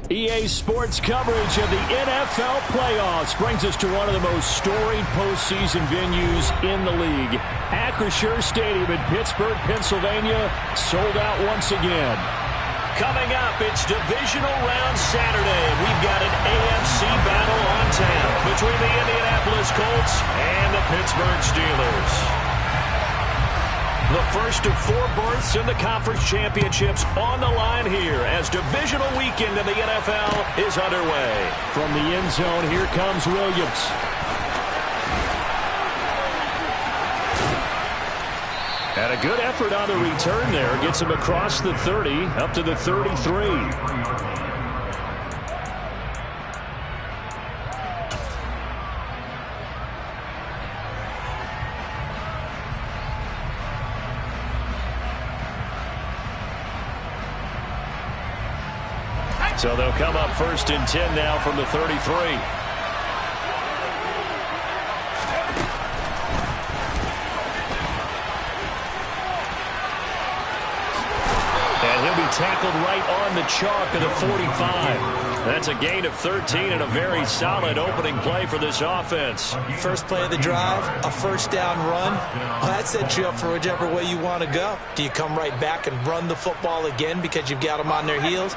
EA Sports coverage of the NFL playoffs brings us to one of the most storied postseason venues in the league. Acrisure Stadium in Pittsburgh, Pennsylvania, sold out once again. Coming up, it's divisional round Saturday. We've got an AFC battle on tap between the Indianapolis Colts and the Pittsburgh Steelers. The first of 4 berths in the conference championships on the line here as divisional weekend in the NFL is underway. From the end zone, here comes Williams. And a good effort on the return there. Gets him across the 30, up to the 33. So they'll come up first and 10 now from the 33. And he'll be tackled right on the chalk of the 45. That's a gain of 13 and a very solid opening play for this offense. First play of the drive, a first down run. Well, that sets you up for whichever way you want to go. Do you come right back and run the football again because you've got them on their heels?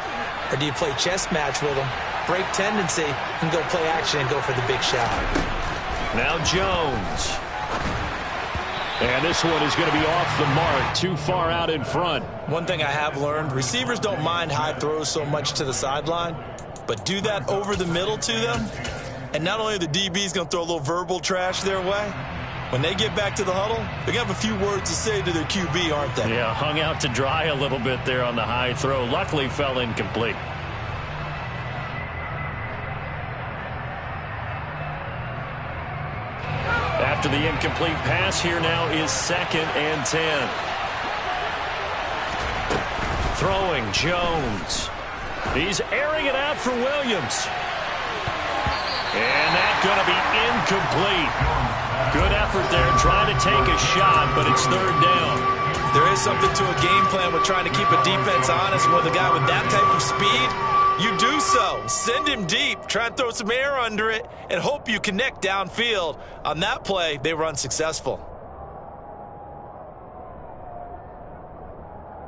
Or do you play chess match with them, break tendency, and go play action and go for the big shot? Now Jones. And this one is going to be off the mark, too far out in front. One thing I have learned, receivers don't mind high throws so much to the sideline, but do that over the middle to them, and not only are the DBs going to throw a little verbal trash their way, when they get back to the huddle, they're going to have a few words to say to their QB, aren't they? Yeah, hung out to dry a little bit there on the high throw. Luckily fell incomplete. After the incomplete pass, here now is 2nd and 10. Throwing Jones. He's airing it out for Williams. And that's going to be incomplete. Good effort there, trying to take a shot, but it's 3rd down. There is something to a game plan with trying to keep a defense honest. With a guy with that type of speed, you do so. Send him deep, try and throw some air under it, and hope you connect downfield. On that play, they were unsuccessful.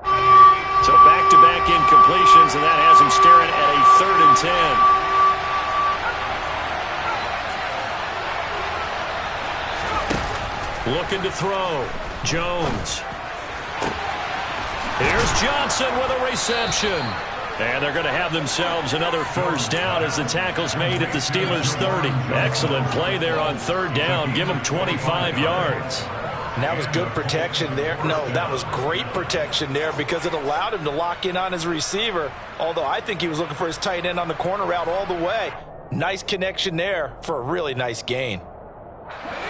So back-to-back incompletions, and that has him staring at a 3rd and 10. Looking to throw. Jones. Here's Johnson with a reception. And they're going to have themselves another first down as the tackle's made at the Steelers' 30. Excellent play there on 3rd down. Give them 25 yards. And that was good protection there. No, that was great protection there because it allowed him to lock in on his receiver. Although I think he was looking for his tight end on the corner route all the way. Nice connection there for a really nice gain.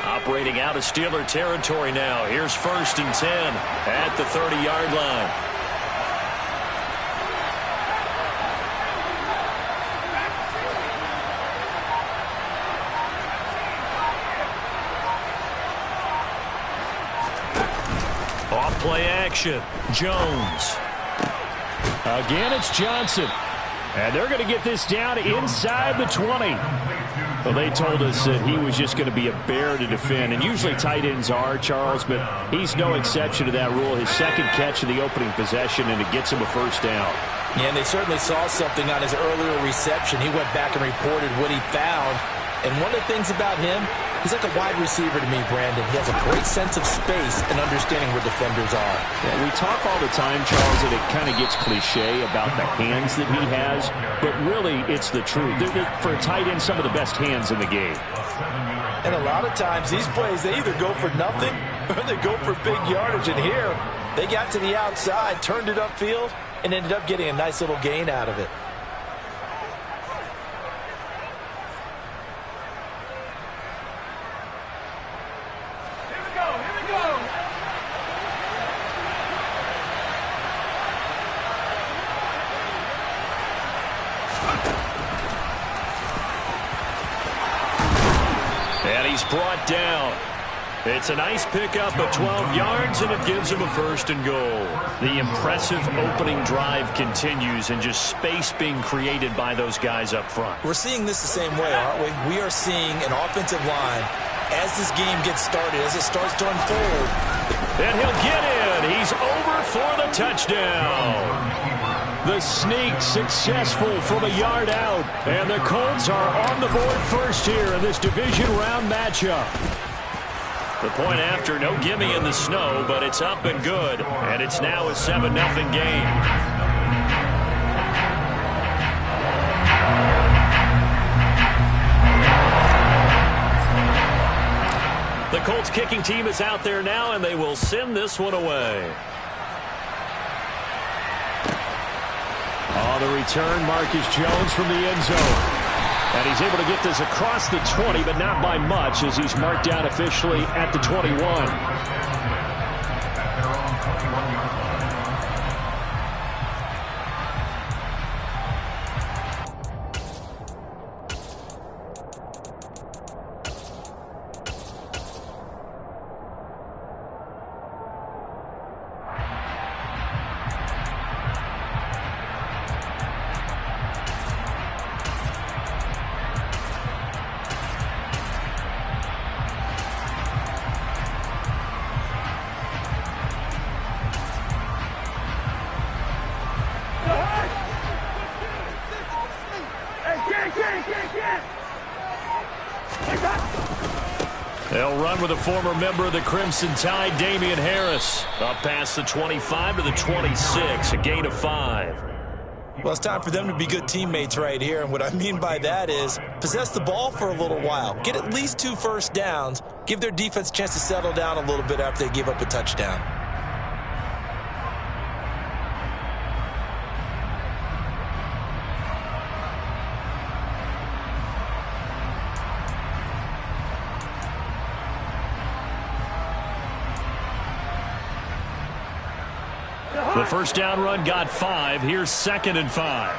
Operating out of Steeler territory now. Here's 1st and 10 at the 30-yard line. Off play action. Jones. Again, it's Johnson. And they're going to get this down inside the 20. Well, they told us that he was just going to be a bear to defend, and usually tight ends are, Charles, but he's no exception to that rule. His 2nd catch of the opening possession, and it gets him a first down. Yeah, and they certainly saw something on his earlier reception. He went back and reported what he found. And one of the things about him, he's like a wide receiver to me, Brandon. He has a great sense of space and understanding where defenders are. Yeah, we talk all the time, Charles, that it kind of gets cliche about the hands that he has, but really it's the truth. They're, for a tight end, some of the best hands in the game. And a lot of times these plays, they either go for nothing or they go for big yardage. And here, they got to the outside, turned it upfield, and ended up getting a nice little gain out of it. And he's brought down. It's a nice pickup of 12 yards, and it gives them a 1st and goal. The impressive opening drive continues, and just space being created by those guys up front. We're seeing this the same way, aren't we? We are seeing an offensive line, as this game gets started, as it starts to unfold. And he'll get in. He's over for the touchdown. The sneak successful from a yard out. And the Colts are on the board first here in this division round matchup. The point after, no gimme in the snow, but it's up and good. And it's now a 7-0 game. The Colts kicking team is out there now, and they will send this one away. On the return, Marcus Jones from the end zone. And he's able to get this across the 20, but not by much, as he's marked down officially at the 21. They'll run with a former member of the Crimson Tide, Damian Harris. Up past the 25 to the 26, a gain of 5. Well, it's time for them to be good teammates right here. And what I mean by that is possess the ball for a little while. Get at least 2 first downs. Give their defense a chance to settle down a little bit after they give up a touchdown. The first down run got 5. Here's 2nd and 5.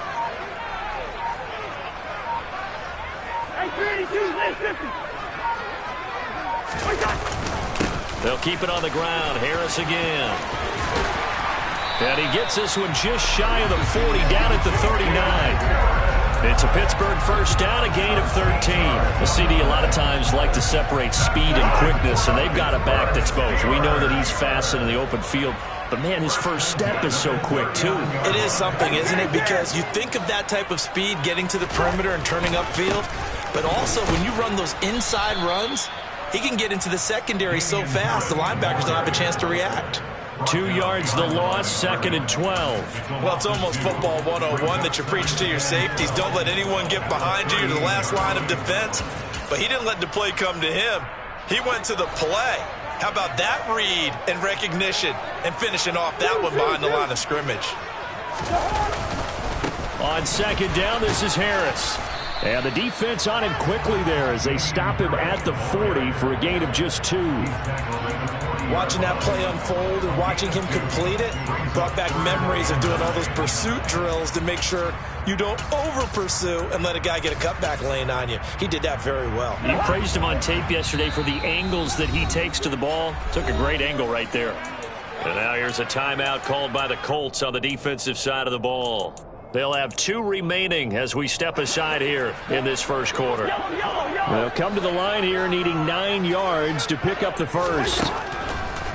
They'll keep it on the ground. Harris again. And he gets this one just shy of the 40, down at the 39. It's a Pittsburgh first down, a gain of 13. The CD a lot of times like to separate speed and quickness, and they've got a back that's both. We know that he's fast in the open field. But, man, his first step is so quick, too. It is something, isn't it? Because you think of that type of speed getting to the perimeter and turning upfield. But also, when you run those inside runs, he can get into the secondary so fast, the linebackers don't have a chance to react. 2 yards the loss, 2nd and 12. Well, it's almost football 101 that you preach to your safeties. Don't let anyone get behind you. You're the last line of defense. But he didn't let the play come to him. He went to the play. How about that read and recognition and finishing off that one behind the line of scrimmage? On 2nd down, this is Harris. And the defense on him quickly there as they stop him at the 40 for a gain of just 2. Watching that play unfold and watching him complete it brought back memories of doing all those pursuit drills to make sure you don't over-pursue and let a guy get a cutback lane on you. He did that very well. You praised him on tape yesterday for the angles that he takes to the ball. Took a great angle right there. And now here's a timeout called by the Colts on the defensive side of the ball. They'll have 2 remaining as we step aside here in this first quarter. They'll come to the line here needing 9 yards to pick up the first.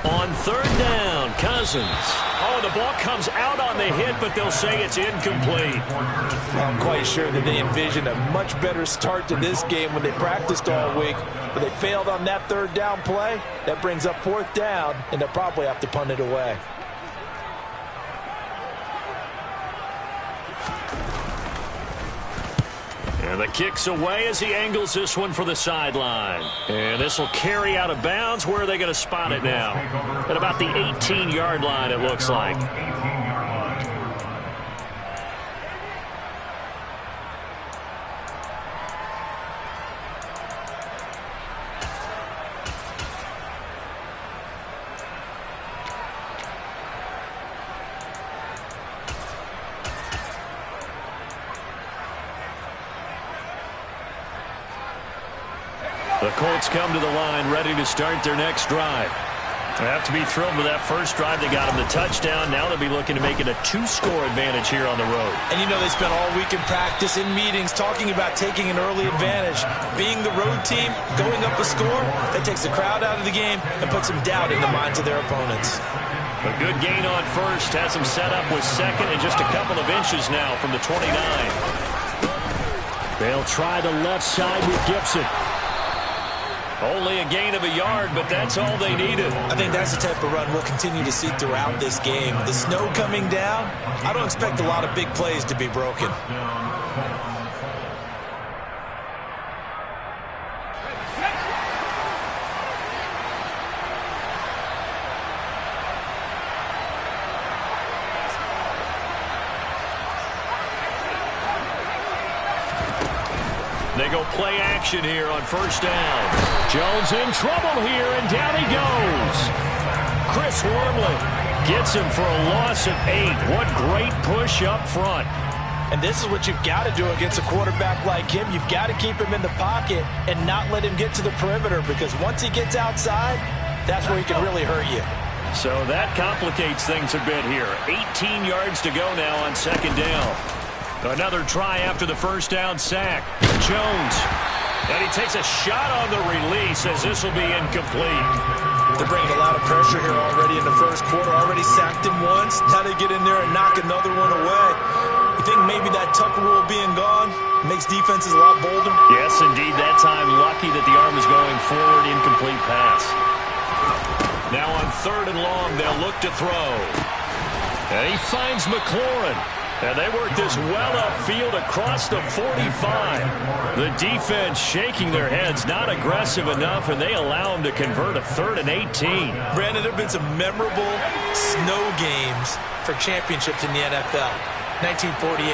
On 3rd down, Cousins. Oh, the ball comes out on the hit, but they'll say it's incomplete. I'm quite sure that they envisioned a much better start to this game when they practiced all week, but they failed on that 3rd down play. That brings up 4th down, and they'll probably have to punt it away. And the kick's away as he angles this one for the sideline. And this will carry out of bounds. Where are they going to spot it now? At about the 18-yard line, it looks like. The Colts come to the line, ready to start their next drive. They have to be thrilled with that first drive. They got them the touchdown. Now they'll be looking to make it a 2-score advantage here on the road. And you know they spent all week in practice, in meetings, talking about taking an early advantage. Being the road team, going up a score, that takes the crowd out of the game and puts some doubt in the minds of their opponents. A good gain on first. Has them set up with second and just a couple of inches now from the 29. They'll try the left side with Gibson. Only a gain of a yard, but that's all they needed. I think that's the type of run we'll continue to see throughout this game. The snow coming down, I don't expect a lot of big plays to be broken. They go play action here on first down. Jones in trouble here, and down he goes. Chris Wormley gets him for a loss of 8. What great push up front. And this is what you've got to do against a quarterback like him. You've got to keep him in the pocket and not let him get to the perimeter, because once he gets outside, that's where he can really hurt you. So that complicates things a bit here. 18 yards to go now on second down. Another try after the first down sack. Jones. And he takes a shot on the release as this will be incomplete. They're bringing a lot of pressure here already in the first quarter. Already sacked him once. Now they get in there and knock another one away. You think maybe that Tucker rule being gone makes defenses a lot bolder? Yes, indeed. That time lucky that the arm is going forward. Incomplete pass. Now on third and long, they'll look to throw. And he finds McLaurin. And they work this well upfield across the 45. The defense shaking their heads, not aggressive enough, and they allow them to convert a 3rd and 18. Brandon, there have been some memorable snow games for championships in the NFL. 1948,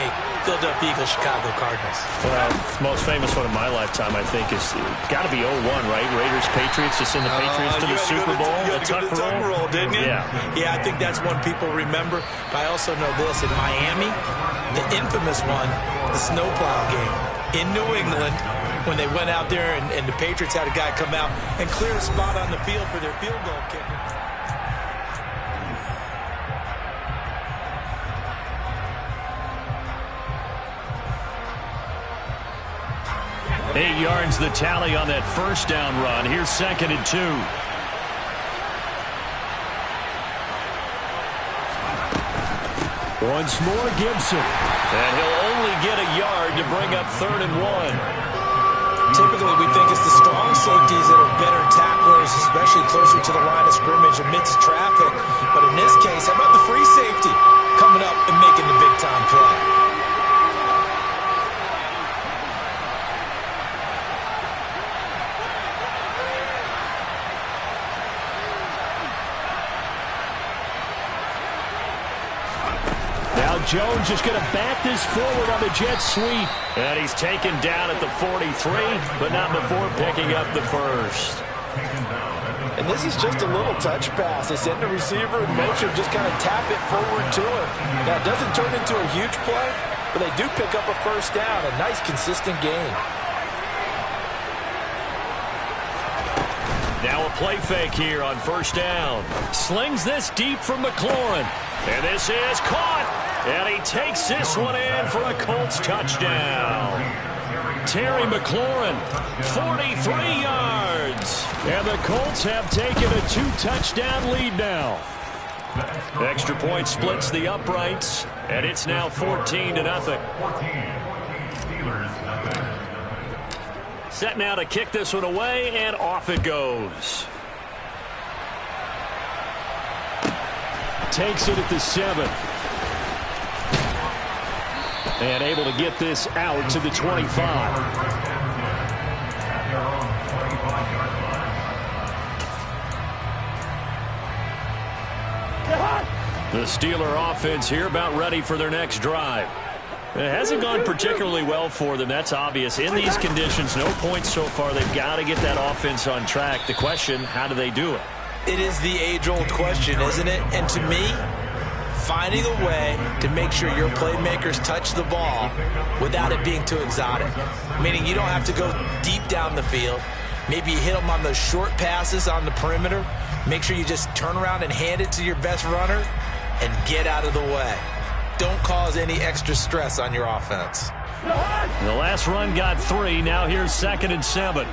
Philadelphia Eagles, Chicago Cardinals. Well, the most famous one of my lifetime, I think, is got to be 01, right? Raiders, Patriots, to send the Patriots to the Super Bowl. You had to go to the Tucker roll, didn't you? Yeah. Yeah, I think that's one people remember. But I also know this. In Miami, the infamous one, the snowplow game in New England, when they went out there and the Patriots had a guy come out and clear a spot on the field for their field goal kicker. 8 yards the tally on that first down run. Here's 2nd and 2. Once more, Gibson. And he'll only get a yard to bring up 3rd and 1. Typically, we think it's the strong safeties that are better tacklers, especially closer to the line of scrimmage amidst traffic. But in this case, how about the free safety coming up and making the big-time play? Jones is going to back this forward on the jet sweep. And he's taken down at the 43, but not before picking up the first. And this is just a little touch pass. They send the receiver in motion, just kind of tap it forward to him. Now, it doesn't turn into a huge play, but they do pick up a first down. A nice, consistent gain. Now a play fake here on first down. Slings this deep from McLaurin. And this is caught. And he takes this one in for a Colts touchdown. Terry McLaurin, 43 yards. And the Colts have taken a 2-touchdown lead now. Extra point splits the uprights, and it's now 14-0. Set now to kick this one away, and off it goes. Takes it at the 7. And able to get this out to the 25. The Steeler offense here about ready for their next drive. It hasn't gone particularly well for them. That's obvious. In these conditions, no points so far. They've got to get that offense on track. The question, how do they do it? It is the age-old question, isn't it? And to me, finding a way to make sure your playmakers touch the ball without it being too exotic. Meaning you don't have to go deep down the field. Maybe you hit them on those short passes on the perimeter. Make sure you just turn around and hand it to your best runner and get out of the way. Don't cause any extra stress on your offense. The last run got 3. Now here's 2nd and 7.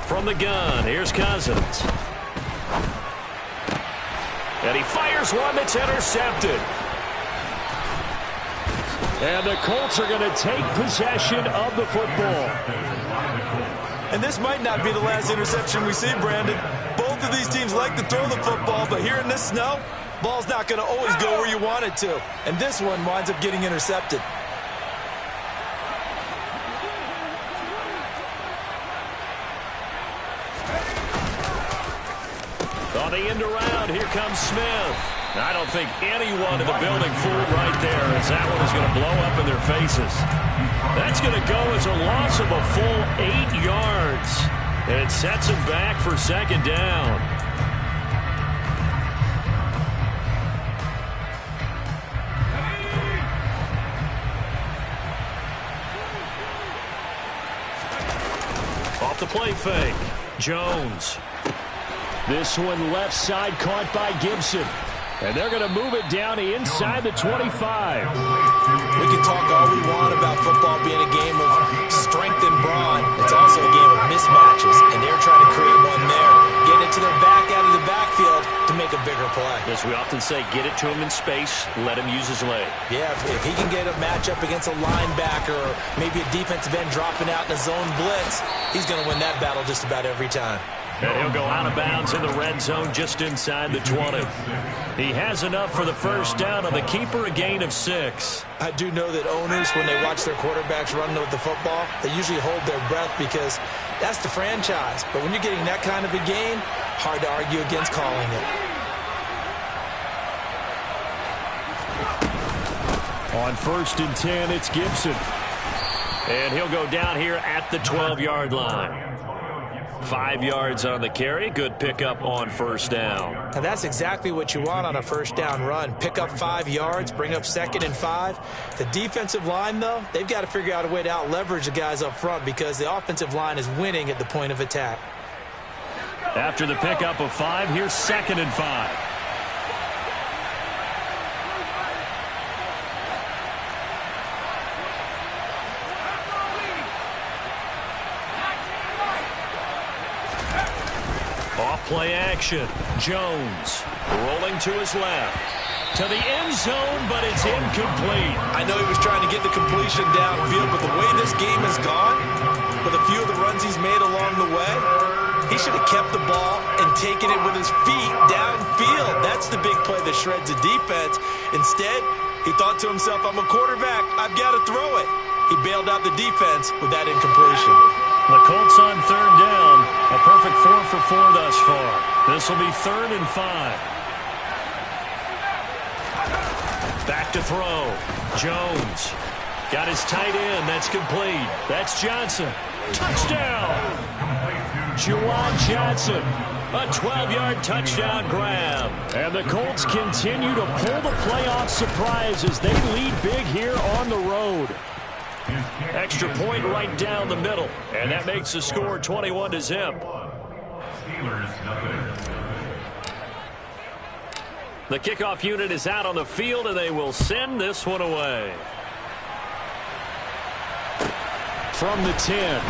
From the gun, here's Cousins. And he fires one that's intercepted. And the Colts are going to take possession of the football. And this might not be the last interception we see, Brandon. Both of these teams like to throw the football, but here in this snow, ball's not going to always go where you want it to. And this one winds up getting intercepted. On the end around, here comes Smith. I don't think anyone in the building fooled right there, as that one is going to blow up in their faces. That's going to go as a loss of a full 8 yards. And it sets him back for 2nd down. Off the play fake. Jones. This one left side caught by Gibson. And they're going to move it down inside the 25. We can talk all we want about football being a game of strength and brawn. It's also a game of mismatches, and they're trying to create one there. Get it to their back out of the backfield to make a bigger play. As we often say, get it to him in space, let him use his leg. Yeah, if he can get a matchup against a linebacker or maybe a defensive end dropping out in a zone blitz, he's going to win that battle just about every time. And he'll go out of bounds in the red zone just inside the 20. He has enough for the first down on the keeper, a gain of 6. I do know that owners, when they watch their quarterbacks run with the football, they usually hold their breath because that's the franchise. But when you're getting that kind of a gain, hard to argue against calling it. On 1st and 10, it's Gibson. And he'll go down here at the 12-yard line. 5 yards on the carry. Good pickup on 1st down. And that's exactly what you want on a 1st down run. Pick up 5 yards, bring up 2nd and 5. The defensive line, though, they've got to figure out a way to out-leverage the guys up front because the offensive line is winning at the point of attack. After the pickup of 5, here's 2nd and 5. Play action. Jones rolling to his left. To the end zone, but it's incomplete. I know he was trying to get the completion downfield, but the way this game has gone, with a few of the runs he's made along the way, he should have kept the ball and taken it with his feet downfield. That's the big play that shreds the defense. Instead, he thought to himself, I'm a quarterback. I've got to throw it. He bailed out the defense with that incompletion. The Colts on 3rd down. A perfect 4 for 4 thus far. This will be 3rd and 5. Back to throw. Jones. Got his tight end. That's complete. That's Johnson. Touchdown. Juwan Johnson. A 12-yard touchdown grab. And the Colts continue to pull the playoff surprise as they lead big here on the road. Extra point right down the middle. And that makes the score 21-0. The kickoff unit is out on the field, and they will send this one away. From the 10.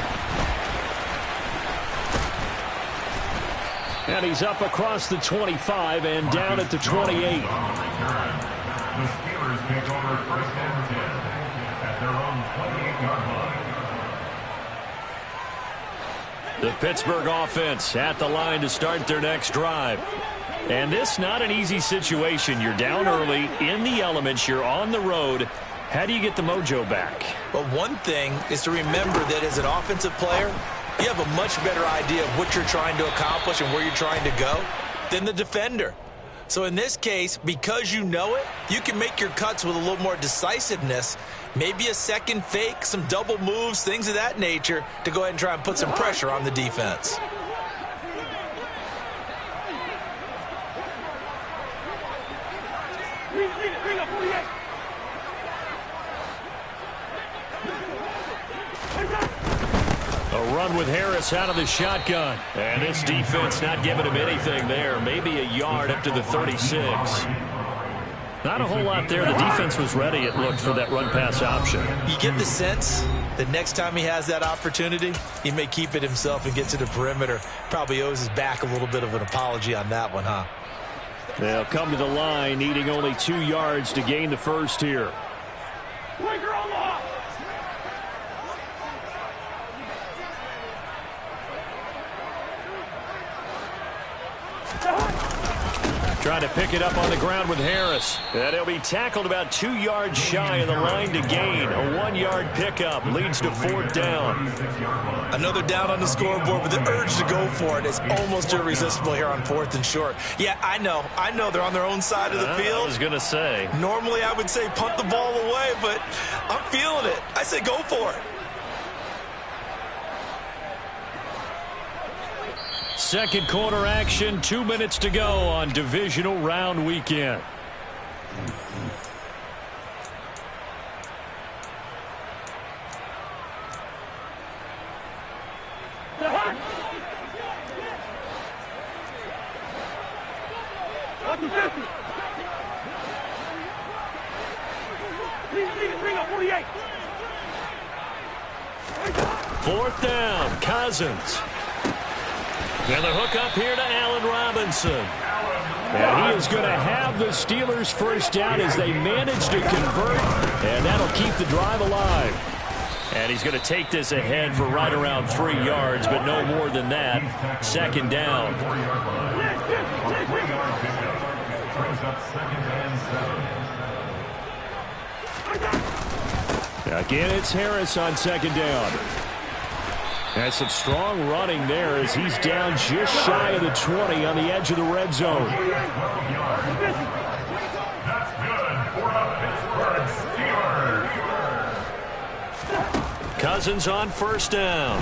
And he's up across the 25 and down at the 28. The Steelers take over 1st and 10 at their own 28-yard line. The Pittsburgh offense at the line to start their next drive. And this not an easy situation. You're down early, in the elements, you're on the road. How do you get the mojo back? Well, one thing is to remember that as an offensive player, you have a much better idea of what you're trying to accomplish and where you're trying to go than the defender. So in this case, because you know it, you can make your cuts with a little more decisiveness, maybe a second fake, some double moves, things of that nature, to go ahead and try and put some pressure on the defense. A run with Harris out of the shotgun. And this defense not giving him anything there. Maybe a yard up to the 36. Not a whole lot there. The defense was ready, it looked, for that run-pass option. You get the sense that next time he has that opportunity, he may keep it himself and get to the perimeter. Probably owes his back a little bit of an apology on that one, huh? They'll come to the line, needing only 2 yards to gain the first here. Trying to pick it up on the ground with Harris. And he'll be tackled about 2 yards shy of the line to gain. A 1-yard pickup leads to 4th down. Another down on the scoreboard, but the urge to go for it is almost irresistible here on 4th and short. Yeah, I know they're on their own side of the field. I was going to say. Normally I would say punt the ball away, but I'm feeling it. I say go for it. Second quarter action, 2 minutes to go on divisional round weekend. Fourth down, Cousins. And the hook up here to Allen Robinson. And he is going to have the Steelers first down as they manage to convert. And that'll keep the drive alive. And he's going to take this ahead for right around 3 yards, but no more than that. Second down. Again, it's Harris on second down. And some strong running there as he's down just shy of the 20 on the edge of the red zone. That's good for the Pittsburgh Steelers. Cousins on first down.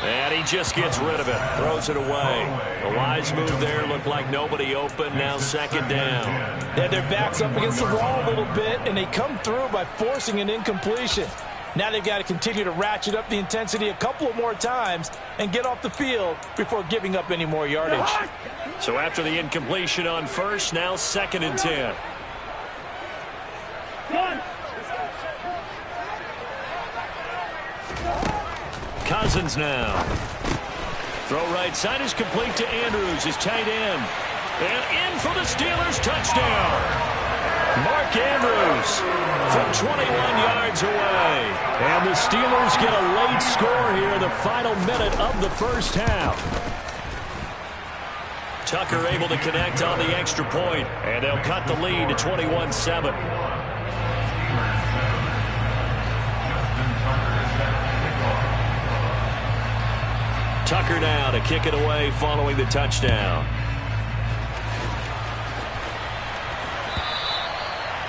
And he just gets rid of it. Throws it away. A wise move there. Looked like nobody open. Now second down. They had their backs up against the wall a little bit, and they come through by forcing an incompletion. Now they've got to continue to ratchet up the intensity a couple of more times and get off the field before giving up any more yardage. So after the incompletion on first, now second and 10. Cousins now. Throw right side is complete to Andrews, his tight end. And in for the Steelers, touchdown. Mark Andrews from 21 yards away. And the Steelers get a late score here in the final minute of the first half. Tucker able to connect on the extra point, and they'll cut the lead to 21-7. Tucker now to kick it away following the touchdown.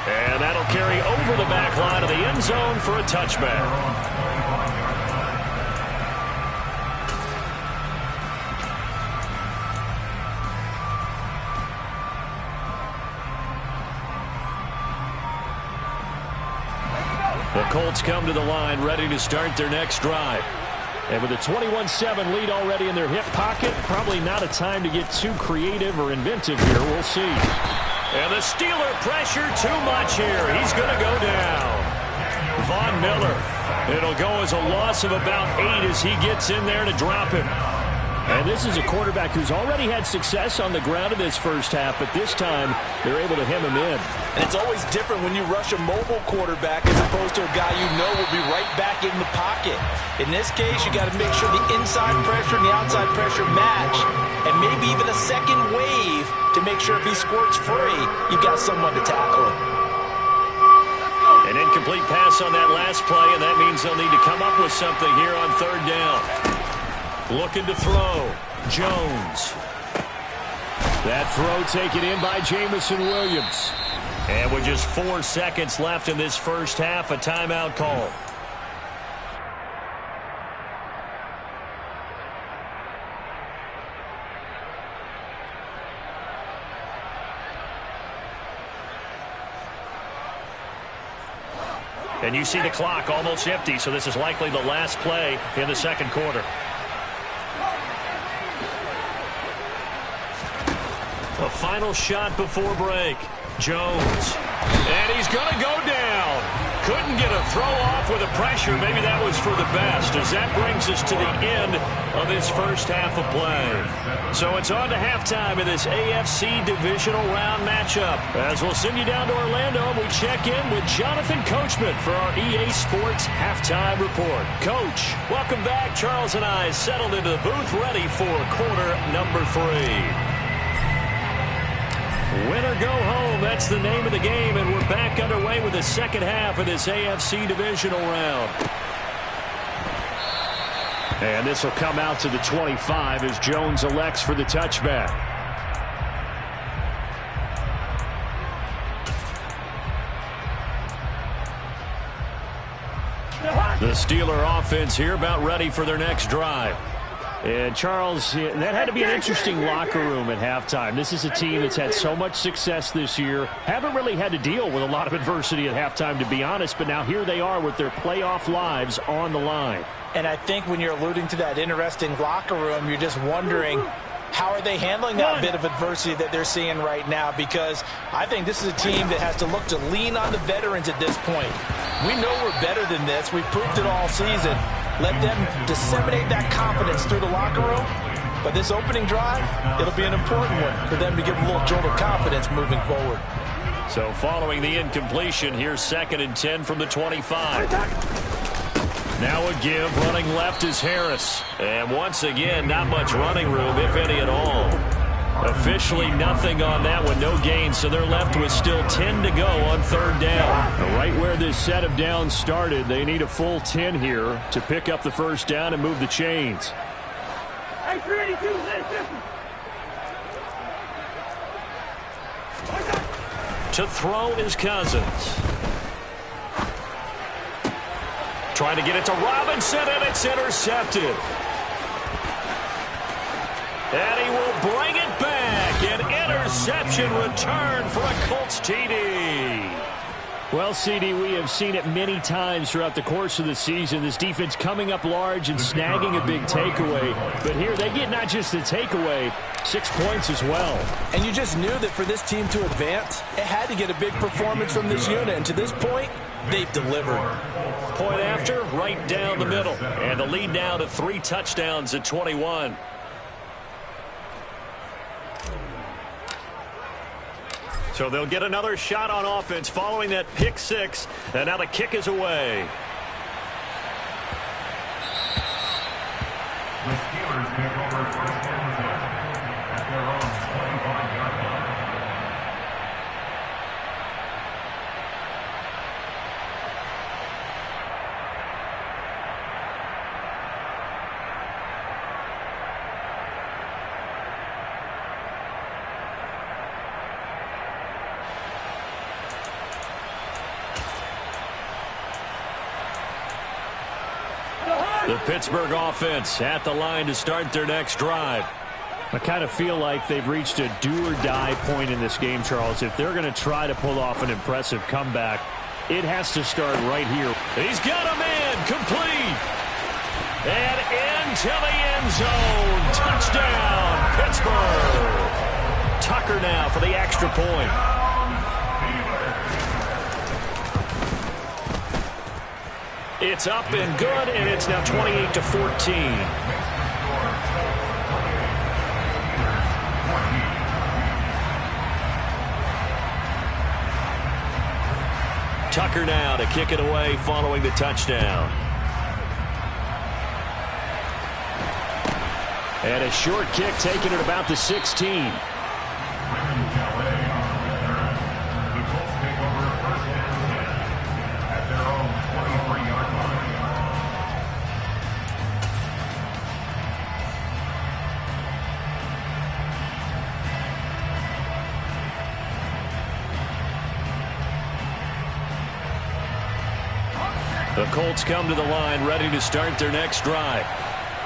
And that'll carry over the back line of the end zone for a touchback. The Colts come to the line ready to start their next drive. And with a 21-7 lead already in their hip pocket, probably not a time to get too creative or inventive here. We'll see. And the Steeler pressure too much here. He's going to go down. Von Miller. It'll go as a loss of about 8 as he gets in there to drop him. And this is a quarterback who's already had success on the ground in this first half, but this time they're able to hem him in. And it's always different when you rush a mobile quarterback as opposed to a guy you know will be right back in the pocket. In this case, you got to make sure the inside pressure and the outside pressure match, and maybe even a second wave to make sure if he squirts free, you've got someone to tackle him. An incomplete pass on that last play, and that means they'll need to come up with something here on third down. Looking to throw. Jones. That throw taken in by Jamison Williams. And with just 4 seconds left in this first half, a timeout call. And you see the clock almost empty, so this is likely the last play in the second quarter. A final shot before break. Jones. And he's going to go down. Couldn't get a throw off with the pressure. Maybe that was for the best, as that brings us to the end of this first half of play. So it's on to halftime in this AFC Divisional Round matchup. As we'll send you down to Orlando, we check in with Jonathan Coachman for our EA Sports Halftime Report. Coach, welcome back. Charles and I settled into the booth, ready for quarter number 3. Win or go home, that's the name of the game, and we're back underway with the second half of this AFC Divisional Round. And this will come out to the 25 as Jones elects for the touchback. The Steeler offense here about ready for their next drive. And, Charles, that had to be an interesting locker room at halftime. This is a team that's had so much success this year. Haven't really had to deal with a lot of adversity at halftime, to be honest. But now here they are with their playoff lives on the line. And I think when you're alluding to that interesting locker room, you're just wondering, how are they handling that bit of adversity that they're seeing right now? Because I think this is a team that has to look to lean on the veterans at this point. We know we're better than this. We've proved it all season. Let them disseminate that confidence through the locker room. But this opening drive, it'll be an important one for them to give them a little jolt of confidence moving forward. So following the incompletion, here's 2nd and 10 from the 25. Now a give, running left is Harris. And once again, not much running room, if any at all. Officially nothing on that one, no gain, so they're left with still 10 to go on 3rd down. Right where this set of downs started, they need a full 10 here to pick up the first down and move the chains. To throw is Cousins. Trying to get it to Robinson, and it's intercepted. And he will bring it back. An interception return for a Colts TD. Well, CD, we have seen it many times throughout the course of the season. This defense coming up large and snagging a big takeaway. But here they get not just the takeaway, 6 points as well. And you just knew that for this team to advance, it had to get a big performance from this unit. And to this point, they've delivered. Point after, right down the middle. And the lead now to 3 touchdowns at 21. So they'll get another shot on offense following that pick 6. And now the kick is away. The Steelers take over 1st and 10 at their own 25-yard line. The Pittsburgh offense at the line to start their next drive. I kind of feel like they've reached a do-or-die point in this game, Charles. If they're going to try to pull off an impressive comeback, it has to start right here. He's got a man complete. And into the end zone. Touchdown, Pittsburgh. Tucker now for the extra point. It's up and good, and it's now 28-14. Tucker now to kick it away following the touchdown. And a short kick taken at about the 16. The Colts come to the line ready to start their next drive.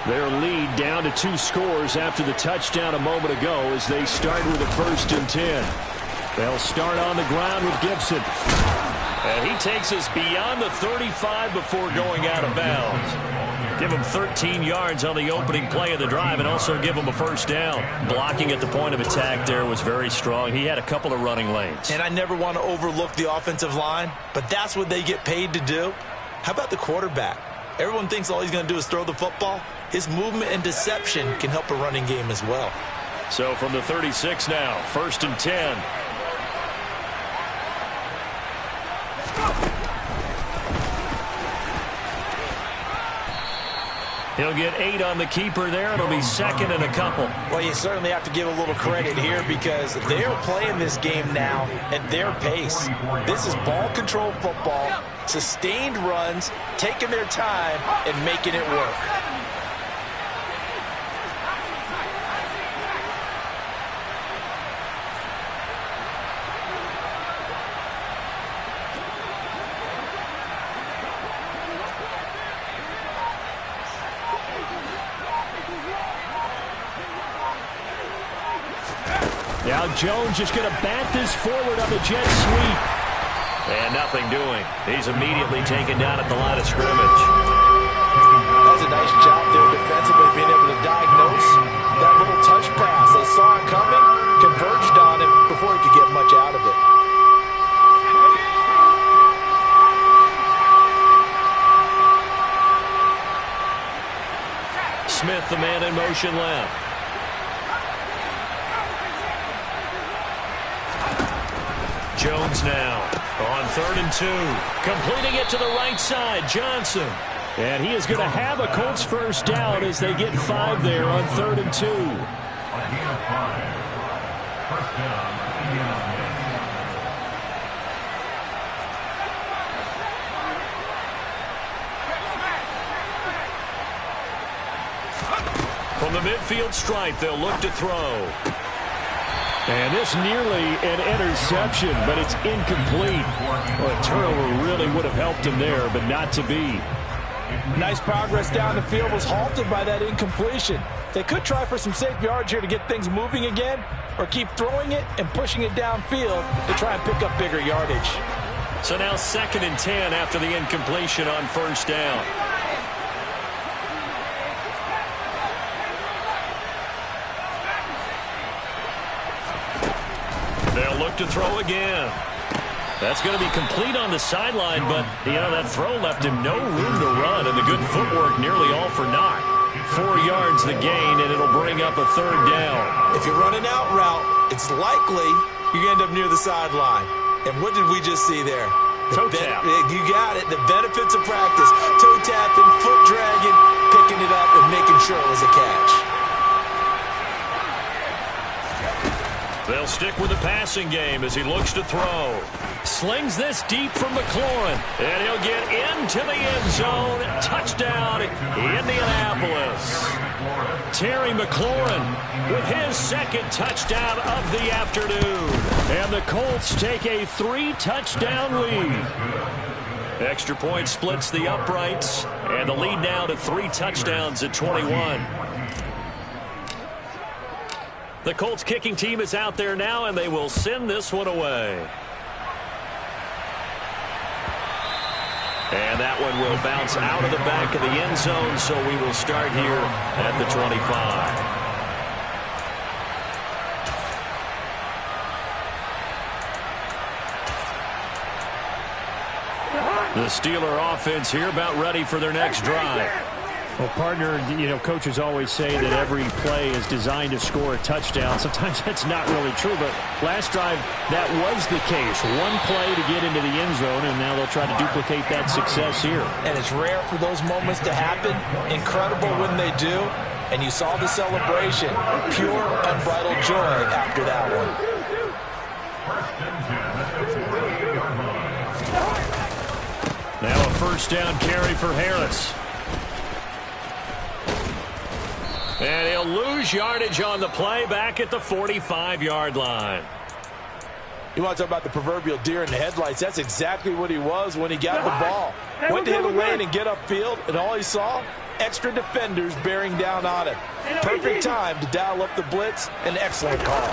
Their lead down to 2 scores after the touchdown a moment ago as they start with a 1st and 10. They'll start on the ground with Gibson. And he takes us beyond the 35 before going out of bounds. Give him 13 yards on the opening play of the drive and also give him a first down. Blocking at the point of attack there was very strong. He had a couple of running lanes. And I never want to overlook the offensive line, but that's what they get paid to do. How about the quarterback? Everyone thinks all he's going to do is throw the football. His movement and deception can help a running game as well. So from the 36 now, 1st and 10. He'll get 8 on the keeper there. It'll be 2nd and a couple. Well, you certainly have to give a little credit here because they're playing this game now at their pace. This is ball control football, sustained runs, taking their time, and making it work. Now Jones just going to bat this forward on the jet sweep. And nothing doing. He's immediately taken down at the line of scrimmage. That's a nice job there defensively, being able to diagnose that little touch pass. They saw it coming, converged on him before he could get much out of it. Smith, the man in motion left. Jones now on 3rd and 2. Completing it to the right side, Johnson. And he is going to have a Colts first down as they get 5 there on 3rd and 2. First down, From the midfield stripe, they'll look to throw. And this nearly an interception, but it's incomplete. Well, a turnover really would have helped him there, but not to be. Nice progress down the field was halted by that incompletion. They could try for some safe yards here to get things moving again, or keep throwing it and pushing it downfield to try and pick up bigger yardage. So now 2nd and 10 after the incompletion on first down. They'll look to throw again. That's going to be complete on the sideline, but, you know, that throw left him no room to run, and the good footwork nearly all for naught. 4 yards the gain, and it'll bring up a 3rd down. If you run an out route, it's likely you end up near the sideline. And what did we just see there? Toe tap. You got it. The benefits of practice. Toe tapping, foot dragging, picking it up, and making sure it was a catch. They'll stick with the passing game as he looks to throw. Slings this deep from McLaurin. And he'll get into the end zone. Touchdown, Indianapolis. Terry McLaurin with his 2nd touchdown of the afternoon. And the Colts take a 3-touchdown lead. Extra point splits the uprights. And the lead now to 3 touchdowns at 21. The Colts kicking team is out there now, and they will send this one away. And that one will bounce out of the back of the end zone, so we will start here at the 25. The Steeler offense here about ready for their next drive. Well, partner, you know, coaches always say that every play is designed to score a touchdown. Sometimes that's not really true, but last drive, that was the case. One play to get into the end zone, and now they'll try to duplicate that success here. And it's rare for those moments to happen. Incredible when they do. And you saw the celebration. Pure, unbridled joy after that one. Now a first down carry for Harris. And he'll lose yardage on the play back at the 45-yard line. You want to talk about the proverbial deer in the headlights? That's exactly what he was when he got the ball. Went to hit a lane and get upfield, and all he saw, extra defenders bearing down on him. Perfect time to dial up the blitz. An excellent call.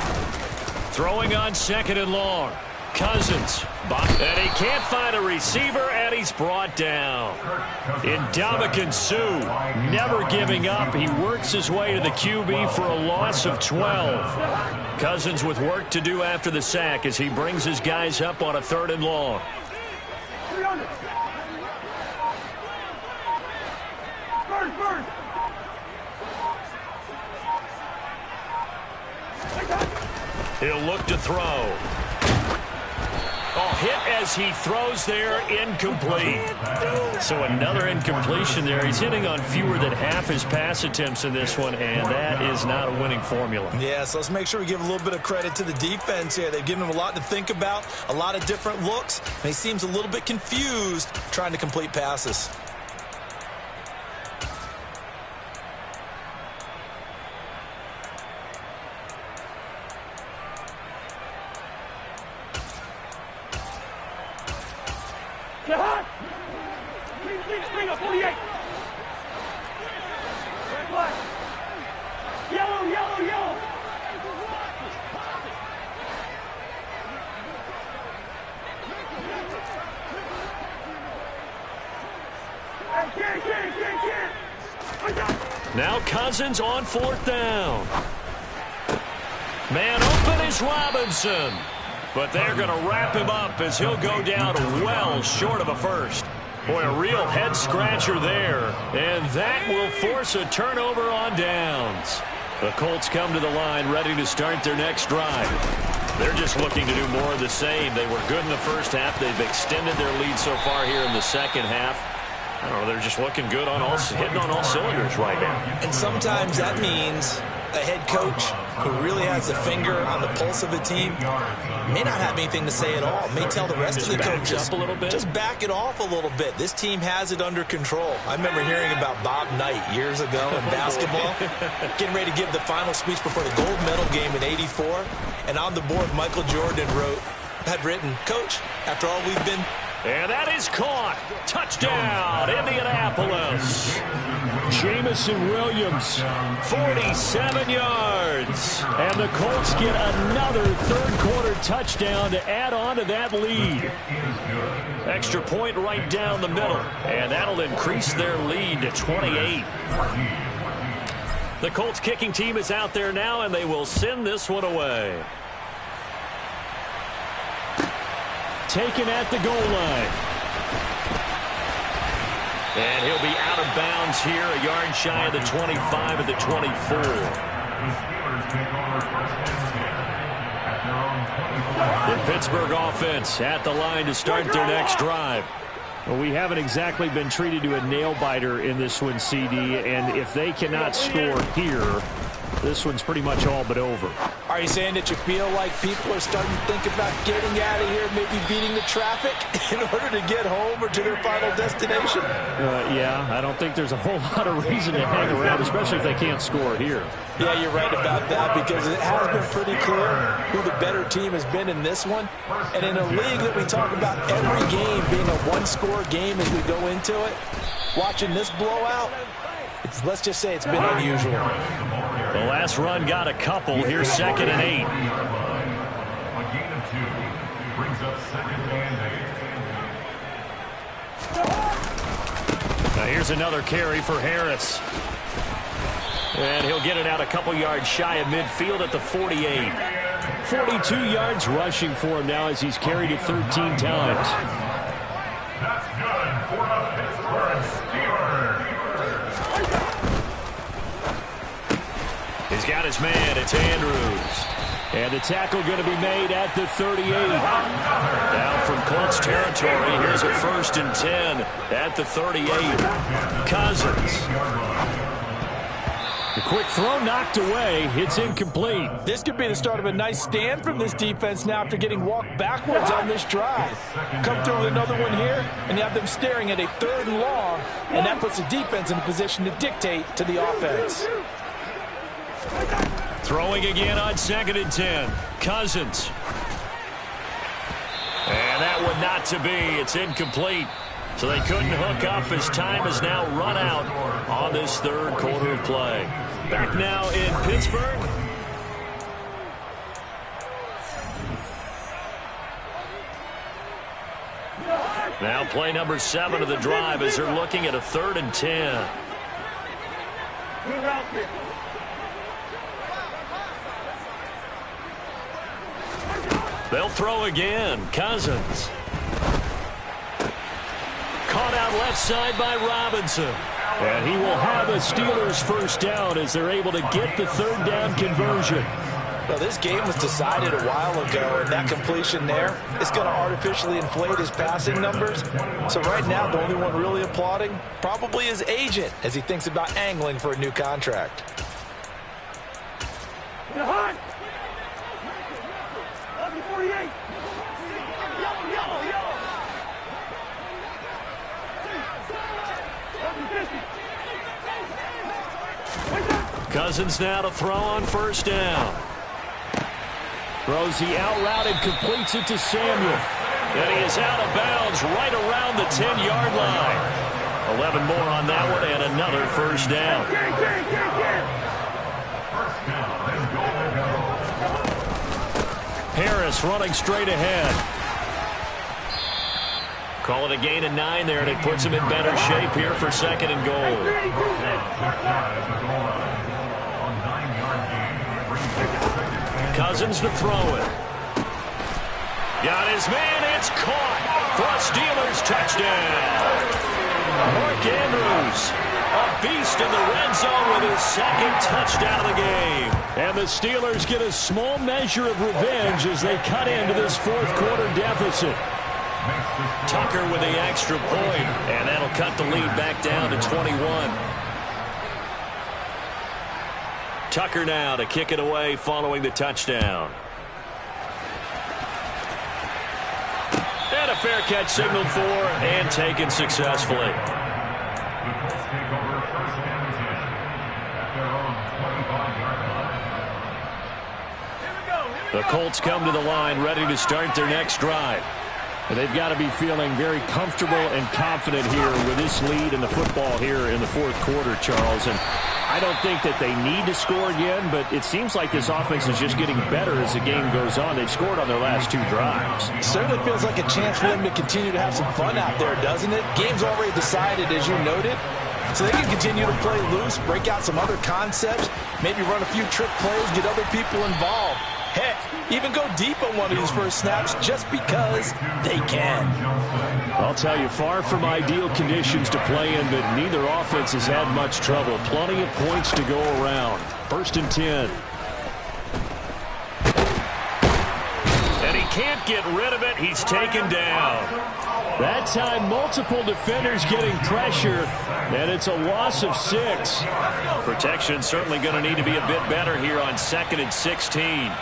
Throwing on 2nd and long. Cousins. And he can't find a receiver, and he's brought down. Ndamukong Suh, never giving up. He works his way to the QB for a loss of 12. Cousins with work to do after the sack as he brings his guys up on a 3rd and long. He'll look to throw. Oh, hit as he throws there, incomplete. So another incompletion there. He's hitting on fewer than half his pass attempts in this one, and that is not a winning formula. Yeah, so let's make sure we give a little bit of credit to the defense here. They've given him a lot to think about, a lot of different looks, and he seems a little bit confused trying to complete passes. Bring up 48. Red flag. Yellow, yellow, yellow. Now Cousins on 4th down. Man open is Robinson. But they're going to wrap him up as he'll go down well short of a first. Boy, a real head-scratcher there. And that will force a turnover on downs. The Colts come to the line ready to start their next drive. They're just looking to do more of the same. They were good in the first half. They've extended their lead so far here in the second half. I don't know, they're just looking good on hitting on all cylinders right now. And sometimes that means a head coach who really has a finger on the pulse of a team may not have anything to say at all. May tell the rest of the coaches, just back it off a little bit. This team has it under control. I remember hearing about Bob Knight years ago in basketball, getting ready to give the final speech before the gold medal game in '84. And on the board, Michael Jordan had written, "Coach, after all we've been..." And that is caught. Touchdown, Indianapolis. Jamison Williams, 47 yards. And the Colts get another third-quarter touchdown to add on to that lead. Extra point right down the middle. And that'll increase their lead to 28. The Colts kicking team is out there now, and they will send this one away. Taken at the goal line. And he'll be out of bounds here, a yard shy of the 25 at the 24. The Pittsburgh offense at the line to start their next drive. Well, we haven't exactly been treated to a nail-biter in this one, CD, and if they cannot score here, this one's pretty much all but over. Are you saying that you feel like people are starting to think about getting out of here, maybe beating the traffic in order to get home or to their final destination? Yeah, I don't think there's a whole lot of reason to hang around, especially if they can't score here. Yeah, you're right about that, because it has been pretty clear who the better team has been in this one. And in a league that we talk about every game being a one-score game as we go into it, watching this blowout, let's just say it's been unusual. The last run got a couple. Here's 2nd and 8. A gain of 2 brings up 2nd and 8. Now here's another carry for Harris. And he'll get it out a couple yards shy of midfield at the 48. 42 yards rushing for him now as he's carried it 13 times. That's good for the Pittsburgh Steelers. He's got his man. It's Andrews. And the tackle going to be made at the 38. Down from Colts territory. Here's a 1st and 10 at the 38. Cousins. The quick throw knocked away. It's incomplete. This could be the start of a nice stand from this defense now after getting walked backwards on this drive. Come through with another one here, and you have them staring at a 3rd and long, and that puts the defense in a position to dictate to the offense. Throwing again on 2nd and 10. Cousins. And that one not to be. It's incomplete. So they couldn't hook up as time has now run out on this 3rd quarter of play. Back now in Pittsburgh. Now play number 7 of the drive as they're looking at a 3rd and 10. They'll throw again. Cousins. Caught out left side by Robinson. And he will have a Steelers first down as they're able to get the 3rd down conversion. Well, this game was decided a while ago, and that completion there is going to artificially inflate his passing numbers. So right now, the only one really applauding probably his agent as he thinks about angling for a new contract. Cousins now to throw on first down. Throws the out route and completes it to Samuel. And he is out of bounds right around the 10-yard line. 11 more on that one and another first down. Harris running straight ahead. Call it a gain of 9 there, and it puts him in better shape here for 2nd and goal. Cousins to throw it. Got his man. It's caught for a Steelers touchdown. Mark Andrews, a beast in the red zone with his 2nd touchdown of the game. And the Steelers get a small measure of revenge as they cut into this 4th quarter deficit. Tucker with the extra point, and that'll cut the lead back down to 21. Tucker now to kick it away following the touchdown. And a fair catch signaled for and taken successfully. The Colts come to the line ready to start their next drive. They've got to be feeling very comfortable and confident here with this lead in the football here in the 4th quarter, Charles. And I don't think that they need to score again, but it seems like this offense is just getting better as the game goes on. They've scored on their last 2 drives. It certainly feels like a chance for them to continue to have some fun out there, doesn't it? Game's already decided, as you noted. So they can continue to play loose, break out some other concepts, maybe run a few trick plays, get other people involved. Heck, even go deep on one of these first snaps just because they can. I'll tell you, far from ideal conditions to play in, but neither offense has had much trouble. Plenty of points to go around. 1st and 10. And he can't get rid of it. He's taken down. That time, multiple defenders getting pressure, and it's a loss of 6. Protection certainly going to need to be a bit better here on 2nd and 16.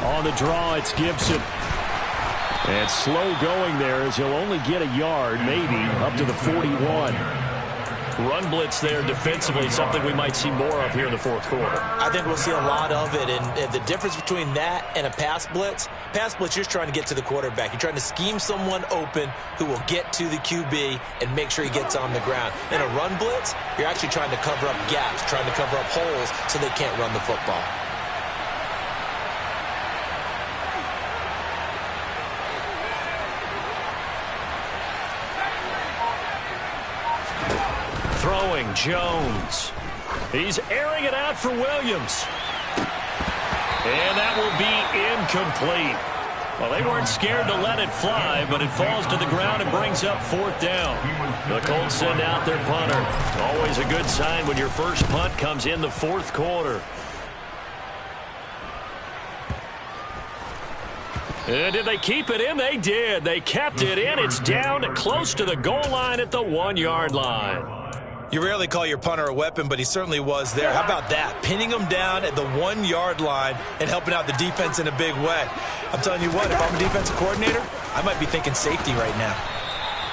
On the draw, it's Gibson. And slow going there as he'll only get a yard, maybe, up to the 41. Run blitz there defensively, something we might see more of here in the 4th quarter. I think we'll see a lot of it, and the difference between that and a pass blitz, you're just trying to get to the quarterback. You're trying to scheme someone open who will get to the QB and make sure he gets on the ground. In a run blitz, you're actually trying to cover up gaps, trying to cover up holes so they can't run the football. Throwing Jones. He's airing it out for Williams. And that will be incomplete. Well, they weren't scared to let it fly, but it falls to the ground and brings up 4th down. The Colts send out their punter. Always a good sign when your first punt comes in the 4th quarter. And did they keep it in? They did. They kept it in. It's down close to the goal line at the 1-yard line. You rarely call your punter a weapon, but he certainly was there. How about that? Pinning him down at the 1-yard line and helping out the defense in a big way. I'm telling you what, if I'm a defensive coordinator, I might be thinking safety right now.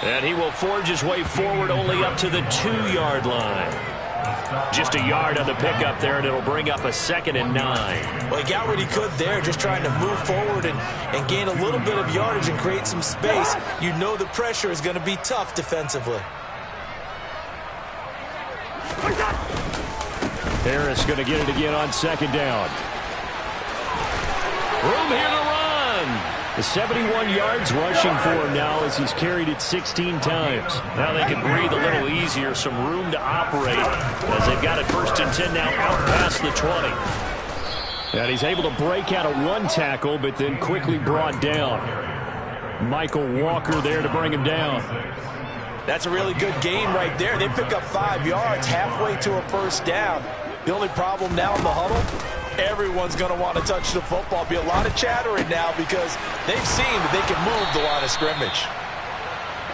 And he will forge his way forward only up to the 2-yard line. Just a yard on the pickup there, and it'll bring up a 2nd and 9. Well, he got what he could there, just trying to move forward and gain a little bit of yardage and create some space. You know the pressure is going to be tough defensively. Harris going to get it again on 2nd down. Room here to run. The 71 yards rushing for him now as he's carried it 16 times. Now they can breathe a little easier, some room to operate as they've got it 1st and 10 now out past the 20. And he's able to break out of one tackle, but then quickly brought down. Michael Walker there to bring him down. That's a really good gain right there. They pick up 5 yards halfway to a 1st down. The only problem now in the huddle, everyone's going to want to touch the football. Be a lot of chattering now because they've seen that they can move the line of scrimmage.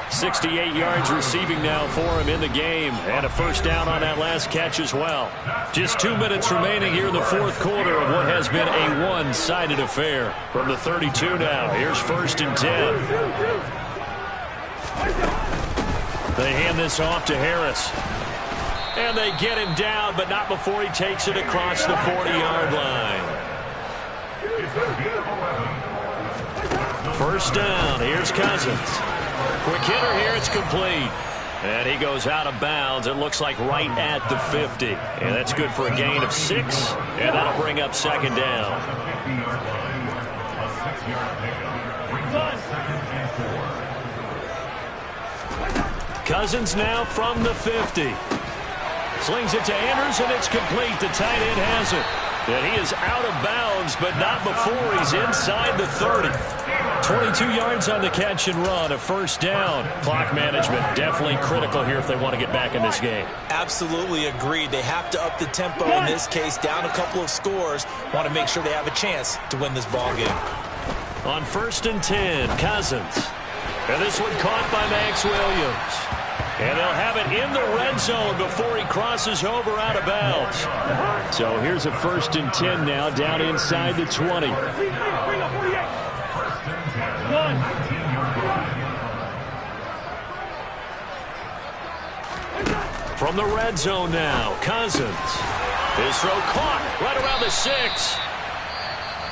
68 yards receiving now for him in the game, and a 1st down on that last catch as well. Just 2 minutes remaining here in the 4th quarter of what has been a one-sided affair. From the 32 now, here's 1st and 10. They hand this off to Harris. And they get him down, but not before he takes it across the 40-yard line. 1st down, here's Cousins. Quick hitter here, it's complete. And he goes out of bounds, it looks like right at the 50. And that's good for a gain of 6, and that'll bring up 2nd down. Cousins now from the 50. Slings it to Andrews, and it's complete. The tight end has it. And he is out of bounds, but not before he's inside the 30. 22 yards on the catch and run, a 1st down. Clock management definitely critical here if they want to get back in this game. Absolutely agreed. They have to up the tempo in this case, down a couple of scores. Want to make sure they have a chance to win this ball game. On 1st and 10, Cousins. And this one caught by Max Williams. And they'll have it in the red zone before he crosses over out of bounds. So here's a 1st and 10 now down inside the 20. From the red zone now, Cousins. His throw caught right around the 6.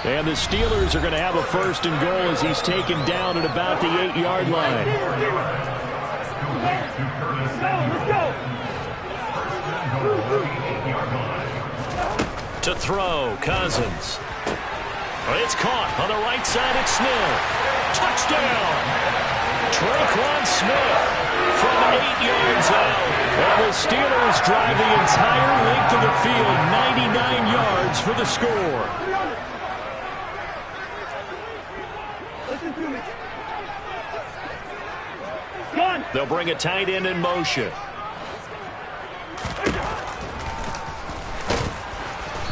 And the Steelers are going to have a 1st and goal as he's taken down at about the 8-yard line. To throw, Cousins. It's caught on the right side. It's Smith. Touchdown! Traquan Smith from 8 yards out. And the Steelers drive the entire length of the field, 99 yards for the score. They'll bring a tight end in motion.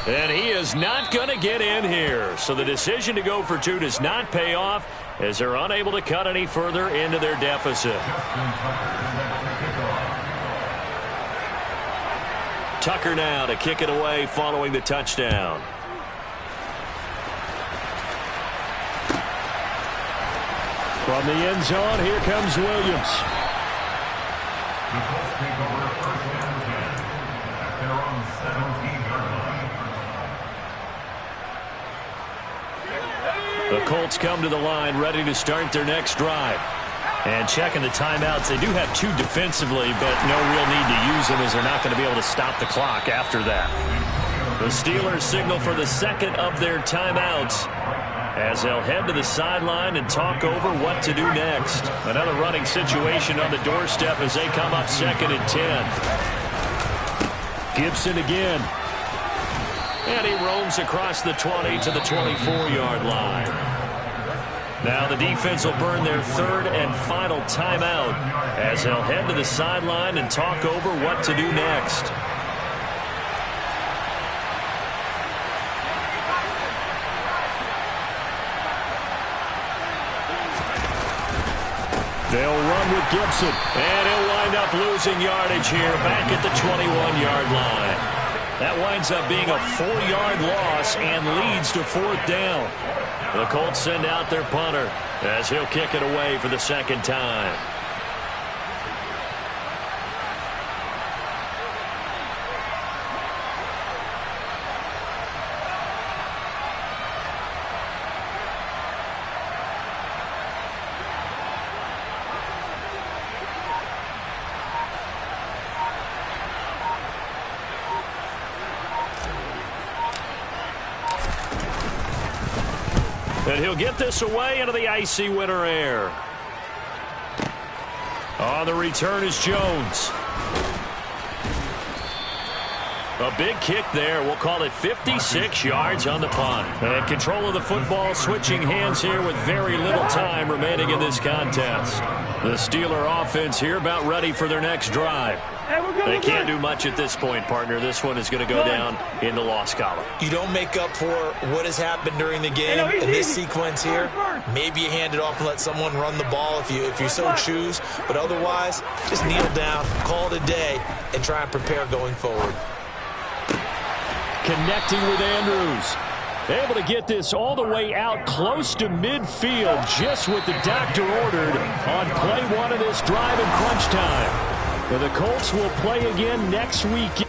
And he is not going to get in here. So the decision to go for 2 does not pay off as they're unable to cut any further into their deficit. Tucker now to kick it away following the touchdown. From the end zone, here comes Williams. The Colts take over 1st and 10 at their own 17-yard line. The Colts come to the line ready to start their next drive. And checking the timeouts, they do have 2 defensively, but no real need to use them as they're not going to be able to stop the clock after that. The Steelers signal for the 2nd of their timeouts as they'll head to the sideline and talk over what to do next. Another running situation on the doorstep as they come up 2nd and 10. Gibson again. And he roams across the 20 to the 24-yard line. Now the defense will burn their 3rd and final timeout as they'll head to the sideline and talk over what to do next. They'll run with Gibson, and he'll wind up losing yardage here back at the 21-yard line. That winds up being a 4-yard loss and leads to 4th down. The Colts send out their punter as he'll kick it away for the 2nd time. And he'll get this away into the icy winter air. On the return is Jones. A big kick there. We'll call it 56 yards on the punt. And control of the football switching hands here with very little time remaining in this contest. The Steeler offense here about ready for their next drive. They can't do much at this point, partner. This one is going to go down in the loss column. You don't make up for what has happened during the game in this sequence here. Maybe you hand it off and let someone run the ball if you so choose. But otherwise, just kneel down, call it a day, and try and prepare going forward. Connecting with Andrews. Able to get this all the way out close to midfield, just what the doctor ordered on play one of this drive in crunch time. And the Colts will play again next week.